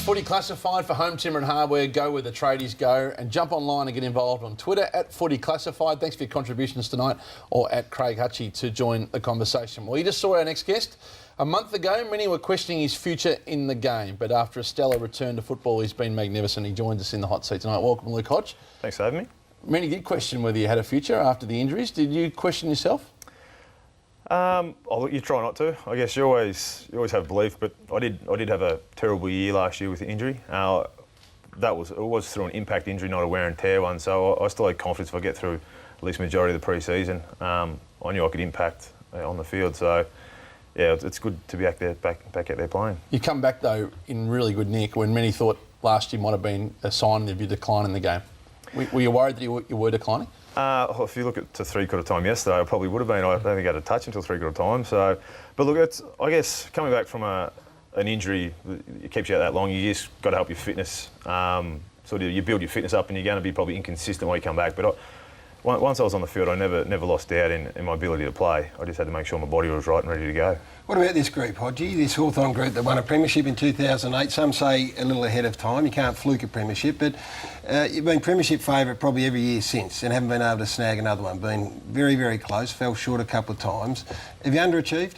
Footy Classified for home timber and hardware. Go where the tradies go and jump online and get involved on Twitter at Footy Classified. Thanks for your contributions tonight, or at Craig Hutchie to join the conversation. Well, you just saw our next guest. A month ago, many were questioning his future in the game, but after a stellar return to football, he's been magnificent. He joins us in the hot seat tonight. Welcome, Luke Hodge. Thanks for having me. Many did question whether you had a future after the injuries. Did you question yourself? You try not to. I guess you always have belief, but I did have a terrible year last year with the injury. It was through an impact injury, not a wear and tear one. So I still had confidence if I get through at least the majority of the pre-season. I knew I could impact on the field. So yeah, it's good to be back out there playing. You come back though in really good nick when many thought last year might have been a sign of your decline in the game. Were you worried that you were declining? If you look at to three-quarter time yesterday, I probably would have been. I don't think I had a touch until three-quarter time. So, but look, I guess coming back from an injury, it keeps you out that long. You just got to help your fitness. You build your fitness up, and you're going to be probably inconsistent when you come back. But once I was on the field, I never lost doubt in my ability to play. I just had to make sure my body was right and ready to go. What about this group, Hodgie? This Hawthorn group that won a premiership in 2008. Some say a little ahead of time. You can't fluke a premiership, but you've been premiership favourite probably every year since and haven't been able to snag another one. Been very, very close, fell short a couple of times. Have you underachieved?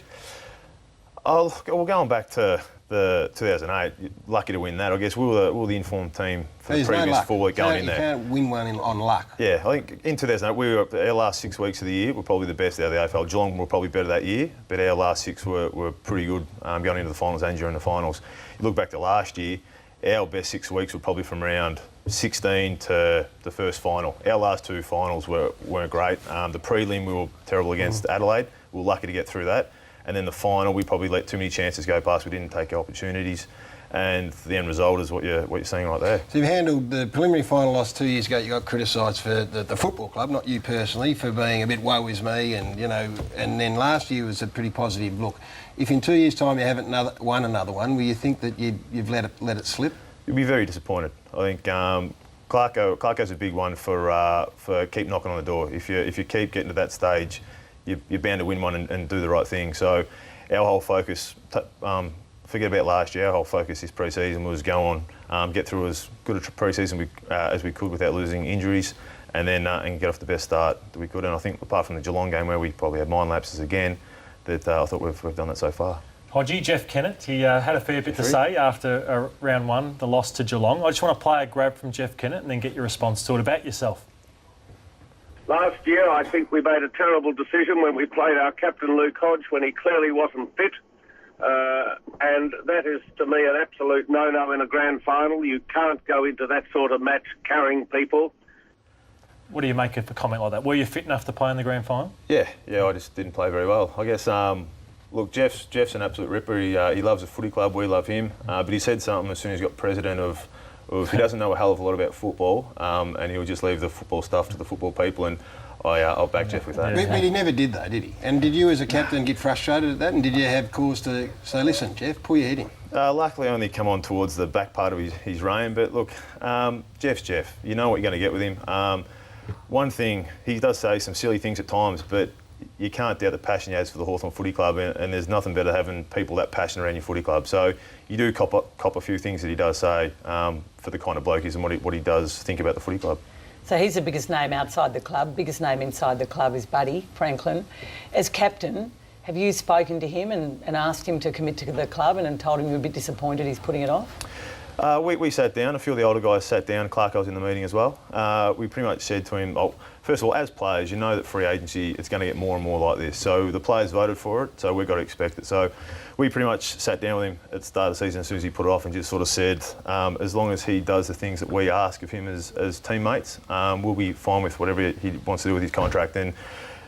Going back to the 2008, lucky to win that. I guess we were the informed team for the previous 4 weeks going in there. You can't win one on luck. Yeah, I think in 2008, our last 6 weeks of the year were probably the best out of the AFL. Geelong were probably better that year, but our last 6 were pretty good going into the finals and during the finals. You look back to last year, our best 6 weeks were probably from around 16 to the first final. Our last 2 finals weren't great. The prelim, we were terrible against Adelaide. We were lucky to get through that. And then the final, we probably let too many chances go past. We didn't take our opportunities, and the end result is what you're seeing right there. So you've handled the preliminary final loss 2 years ago. You got criticised for the football club, not you personally, for being a bit woe is me, and and then last year was a pretty positive look. If in 2 years' time you haven't won another one, will you think that you've let it slip? You'll be very disappointed. I think Clarko's a big one for keep knocking on the door. If you keep getting to that stage, you're bound to win one and do the right thing. So our whole focus, forget about last year, our whole focus this pre-season was go on, get through as good a pre-season as we could without losing injuries, and then and get off the best start that we could. And I think apart from the Geelong game where we probably had mind lapses again, that I thought we've done that so far. Hodgie, Jeff Kennett, he had a fair bit to say after round 1, the loss to Geelong. I just want to play a grab from Jeff Kennett and then get your response to it about yourself. Last year, I think we made a terrible decision when we played our captain, Luke Hodge, when he clearly wasn't fit. And that is, to me, an absolute no-no in a grand final. You can't go into that sort of match carrying people. What do you make of a comment like that? Were you fit enough to play in the grand final? Yeah, I just didn't play very well. I guess, look, Jeff's an absolute ripper. He loves the footy club, we love him. But he said something as soon as he got president of he doesn't know a hell of a lot about football, and he'll just leave the football stuff to the football people, and I'll back Jeff with that. But he never did though, did he? And did you as a captain get frustrated at that, and did you have cause to say, listen, Jeff, pull your head in? Luckily I only come on towards the back part of his reign, but look, Jeff's Jeff. You know what you're going to get with him. One thing, he does say some silly things at times, but you can't doubt the passion he has for the Hawthorn Footy Club, and there's nothing better having people that passionate around your footy club. So you do cop a few things that he does say for the kind of bloke he is and what he does think about the footy club. So he's the biggest name outside the club. Biggest name inside the club is Buddy Franklin. As captain, have you spoken to him and asked him to commit to the club and told him you're a bit disappointed he's putting it off? We sat down, a few of the older guys sat down, Clarko was in the meeting as well. We pretty much said to him, first of all, as players, you know that free agency, it's going to get more and more like this. So the players voted for it, so we've got to expect it. So we pretty much sat down with him at the start of the season as soon as he put it off and just sort of said, as long as he does the things that we ask of him as teammates, we'll be fine with whatever he wants to do with his contract. And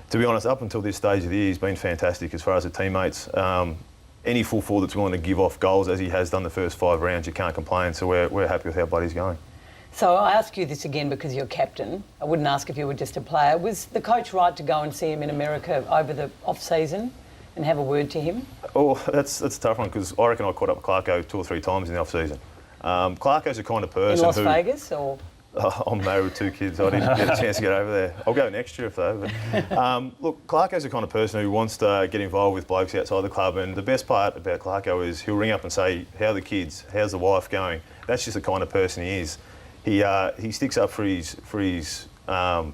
to be honest, up until this stage of the year, he's been fantastic as far as the teammates. Any full forward that's willing to give off goals, as he has done the first 5 rounds, you can't complain. So we're happy with how Buddy's going. So I ask you this again because you're captain. I wouldn't ask if you were just a player. Was the coach right to go and see him in America over the off-season and have a word to him? Oh, that's a tough one because I reckon I caught up with Clarko 2 or 3 times in the off-season. Clarko's the kind of person in Las Vegas or? I'm married with 2 kids. I didn't get a chance to get over there. I'll go next year if though. But, look, Clarko's the kind of person who wants to get involved with blokes outside the club, and the best part about Clarko is he'll ring up and say, how are the kids? How's the wife going? that's just the kind of person he is. He sticks up for his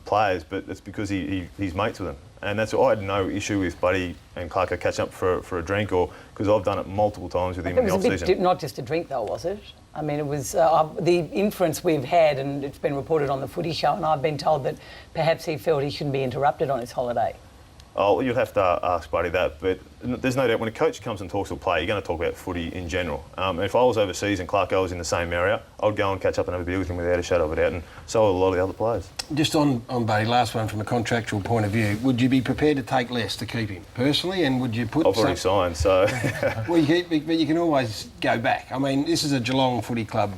players, but it's because he's mates with them. And that's I had no issue with Buddy and Clarko catching up for a drink, or because I've done it multiple times with him in the off season. Not just a drink though, was it? I mean, it was the inference we've had, and it's been reported on the Footy Show, and I've been told that perhaps he felt he shouldn't be interrupted on his holiday. Oh, you'd have to ask Buddy that, but there's no doubt when a coach comes and talks to a player, you're going to talk about footy in general. If I was overseas and Clarko was in the same area, I'd go and catch up and have a beer with him without a shadow of a doubt, and so would a lot of the other players. Just on Buddy, last one from a contractual point of view, would you be prepared to take less to keep him personally, and would you put? I've already signed, so. Well, but you can always go back. I mean, this is a Geelong Footy Club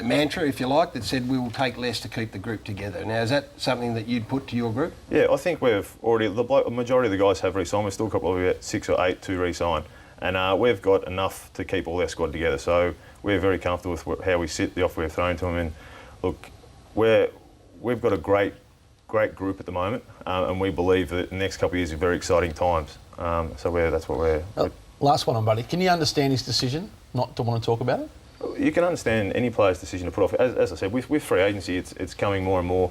mantra, if you like, that said we will take less to keep the group together. Now, is that something that you'd put to your group? Yeah, I think we've already, the majority of the guys have re-signed. We've still got probably about 6 or 8 to re-sign. And we've got enough to keep all our squad together. So we're very comfortable with how we sit, the offer we've thrown to them. And look, we've got a great group at the moment. And we believe that the next couple of years are very exciting times. So that's what we're... Last one on Buddy. Can you understand his decision not to want to talk about it? You can understand any player's decision to put off. As I said, with free agency, it's coming more and more.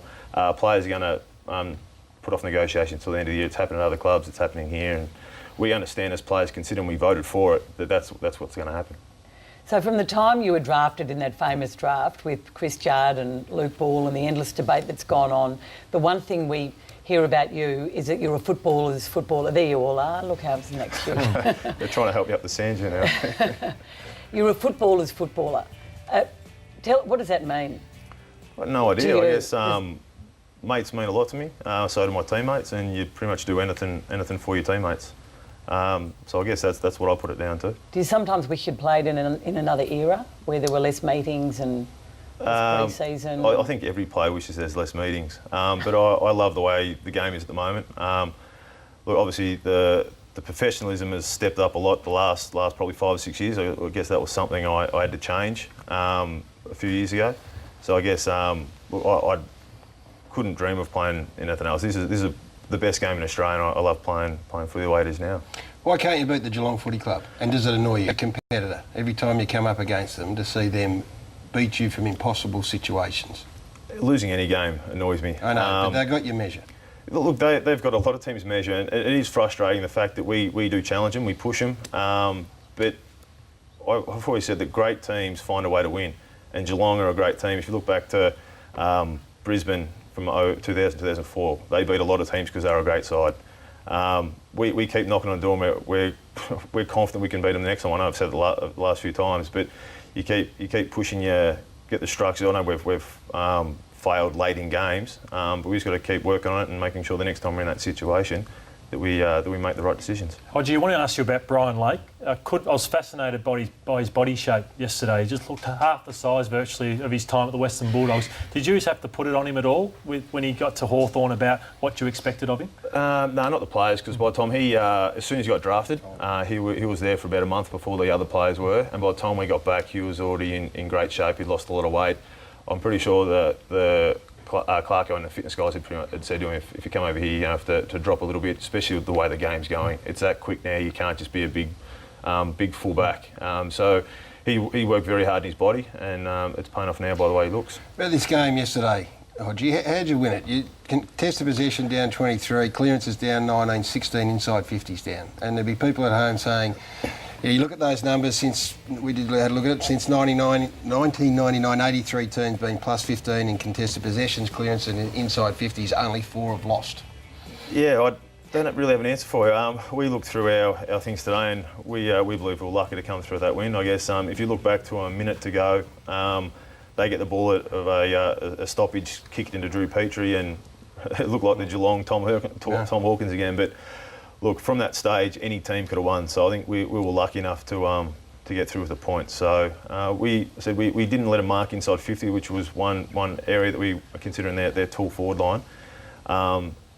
Players are going to put off negotiations till the end of the year. It's happening at other clubs. It's happening here, and we understand as players, considering we voted for it, that's what's going to happen. So from the time you were drafted in that famous draft with Chris Judd and Luke Ball and the endless debate that's gone on, the one thing we hear about you is that you're a footballer's footballer. There you all are. Look how it's next to you. They're trying to help you up the sand here now. You're a footballer's footballer. What does that mean? I've no idea. I guess mates mean a lot to me. So do my teammates, and you pretty much do anything for your teammates. So I guess that's what I put it down to. Do you sometimes wish you'd played in another era where there were less meetings and less pre-season? I think every player wishes there's less meetings, but I love the way the game is at the moment. Look, obviously the professionalism has stepped up a lot the last probably 5 or 6 years. I guess that was something I had to change a few years ago. So I guess I couldn't dream of playing in anything else. This is the best game in Australia, and I love playing footy the way it is now. Why can't you beat the Geelong Footy Club? And does it annoy you, a competitor, every time you come up against them, to see them beat you from impossible situations? Losing any game annoys me. I know, but they got your measure. Look, they've got a lot of teams measure, and it is frustrating the fact that we do challenge them, we push them. But I've always said that great teams find a way to win, and Geelong are a great team. If you look back to Brisbane from 2004, they beat a lot of teams because they were a great side. We keep knocking on the door, and we're confident we can beat them the next time. I know I've said it the last few times, but you keep pushing, get the structure. I know we've failed late in games, but we've just got to keep working on it and making sure the next time we're in that situation that we make the right decisions. Hodge, I want to ask you about Brian Lake. I was fascinated by his body shape yesterday. He just looked half the size virtually of his time at the Western Bulldogs. Did you have to put it on him at all when he got to Hawthorn about what you expected of him? No, not the players, because by the time as soon as he got drafted, he was there for about a month before the other players were, and by the time we got back, he was already in great shape. He'd lost a lot of weight. I'm pretty sure that the Clarko and the fitness guys had said to him, if you come over here, you're going to have to drop a little bit, especially with the way the game's going. It's that quick now, you can't just be a big full-back. So he worked very hard in his body, and it's paying off now by the way he looks. About this game yesterday, Hodge, how'd you win it? You contested possession down 23, clearances down 19, 16 inside 50s down. And there'd be people at home saying, yeah, you look at those numbers since we had a look at it, since 1999, 83 teams been plus 15 in contested possessions, clearance and inside 50s, only 4 have lost. Yeah, I don't really have an answer for you. We looked through our things today, and we believe we were lucky to come through that win. I guess if you look back to a minute to go, they get the ball of a stoppage, kick it into Drew Petrie, and it looked like the Geelong Tom Hawkins again. But look, from that stage, any team could have won. So I think we were lucky enough to get through with a point. So we didn't let a mark inside 50, which was one area that we are considering their tall forward line.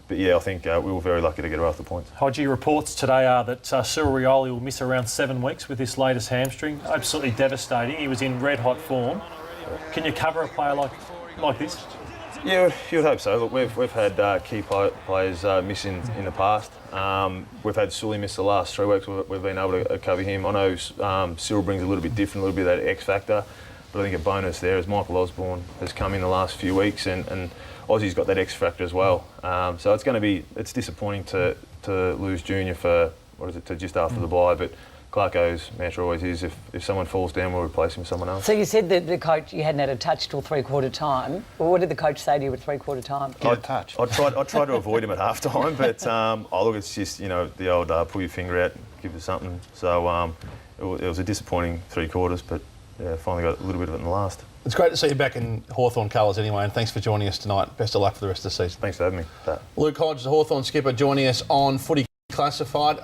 But yeah, I think we were very lucky to get off the points. Hodge, reports today are that Cyril Rioli will miss around 7 weeks with this latest hamstring. Absolutely devastating. He was in red hot form. Can you cover a player like this? Yeah, you would hope so. Look, we've had key players missing in the past. We've had Sully miss the last 3 weeks. We've been able to cover him. I know Cyril brings a little bit different, a little bit of that X factor. But I think a bonus there is Michael Osborne has come in the last few weeks, and Aussie's got that X factor as well. So it's disappointing to lose Junior for, to just after the bye, but Clarko's mantra always is if someone falls down, we'll replace him with someone else. So you said that the coach, you hadn't had a touch till three-quarter time. Well, what did the coach say to you at three-quarter time? Get a touch. I tried to avoid him at half time, but look, it's just, the old pull your finger out, give it something. So it was a disappointing 3 quarters, but yeah, finally got a little bit of it in the last. It's great to see you back in Hawthorn colours anyway, and thanks for joining us tonight. Best of luck for the rest of the season. Thanks for having me, Pat. Luke Hodge, the Hawthorn skipper, joining us on Footy Classified.